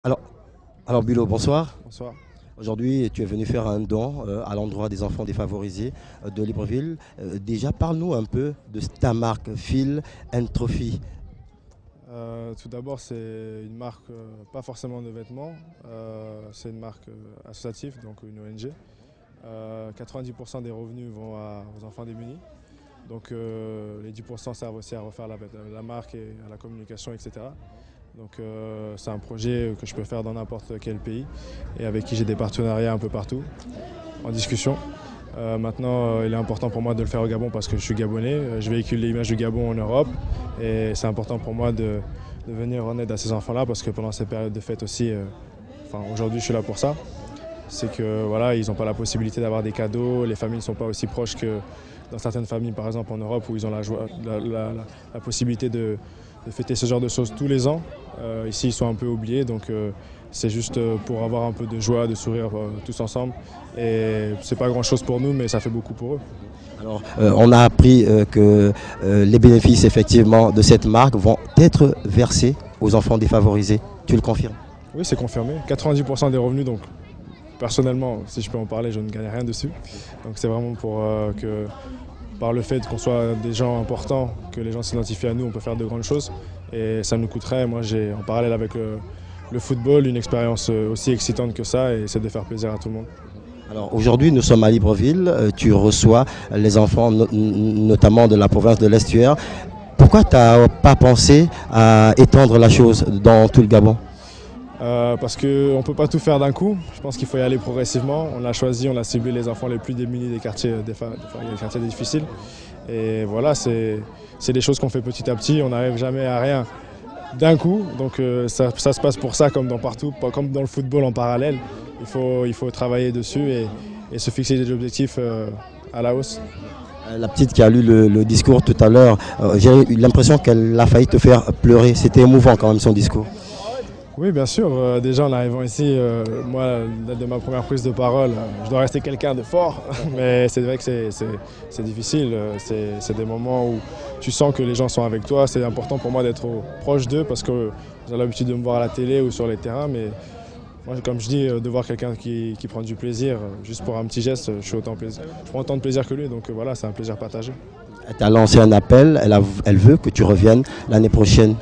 Alors, alors Bilo, bonsoir. Bonsoir. Aujourd'hui, tu es venu faire un don à l'endroit des enfants défavorisés de Libreville. Déjà, parle-nous un peu de ta marque Phil and Trophy. Tout d'abord, c'est une marque pas forcément de vêtements, c'est une marque associative, donc une ONG. 90% des revenus vont aux enfants démunis. Donc les 10% servent aussi à refaire la marque et à la communication, etc. Donc c'est un projet que je peux faire dans n'importe quel pays et avec qui j'ai des partenariats un peu partout en discussion. Maintenant, il est important pour moi de le faire au Gabon parce que je suis gabonais. Je véhicule l'image du Gabon en Europe et c'est important pour moi de venir en aide à ces enfants-là parce que pendant ces périodes de fête aussi, aujourd'hui je suis là pour ça. C'est que voilà, ils n'ont pas la possibilité d'avoir des cadeaux, les familles ne sont pas aussi proches que dans certaines familles, par exemple en Europe, où ils ont la possibilité de fêter ce genre de choses tous les ans. Ici, ils sont un peu oubliés, donc c'est juste pour avoir un peu de joie, de sourire tous ensemble. Et c'est pas grand-chose pour nous, mais ça fait beaucoup pour eux. Alors, on a appris que les bénéfices effectivement de cette marque vont être versés aux enfants défavorisés. Tu le confirmes? Oui, c'est confirmé. 90% des revenus, donc personnellement, si je peux en parler, je ne gagne rien dessus. Donc c'est vraiment pour que, par le fait qu'on soit des gens importants, que les gens s'identifient à nous, on peut faire de grandes choses. Et ça nous coûterait, moi j'ai en parallèle avec le football, une expérience aussi excitante que ça, et c'est de faire plaisir à tout le monde. Alors aujourd'hui, nous sommes à Libreville. Tu reçois les enfants, notamment de la province de l'Estuaire. Pourquoi tu n'as pas pensé à étendre la chose dans tout le Gabon? Parce qu'on ne peut pas tout faire d'un coup. Je pense qu'il faut y aller progressivement. On a choisi, on a ciblé les enfants les plus démunis des quartiers, des quartiers difficiles. Et voilà, c'est des choses qu'on fait petit à petit. On n'arrive jamais à rien d'un coup. Donc ça se passe pour ça comme dans partout, pas comme dans le football en parallèle. Il faut travailler dessus et se fixer des objectifs à la hausse. La petite qui a lu le discours tout à l'heure, j'ai eu l'impression qu'elle a failli te faire pleurer. C'était émouvant quand même son discours. Oui, bien sûr. Déjà, en arrivant ici, moi, de ma première prise de parole, je dois rester quelqu'un de fort. Mais c'est vrai que c'est difficile. C'est des moments où tu sens que les gens sont avec toi. C'est important pour moi d'être proche d'eux parce que j'ai l'habitude de me voir à la télé ou sur les terrains. Mais moi, comme je dis, de voir quelqu'un qui prend du plaisir, juste pour un petit geste, je prends autant de plaisir que lui. Donc voilà, c'est un plaisir partagé. Elle t'a lancé un appel. Elle veut que tu reviennes l'année prochaine.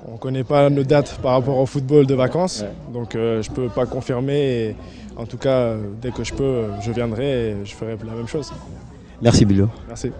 On ne connaît pas nos dates par rapport au football de vacances, donc je ne peux pas confirmer. Et, en tout cas, dès que je peux, je viendrai et je ferai la même chose. Merci Bilo. Merci.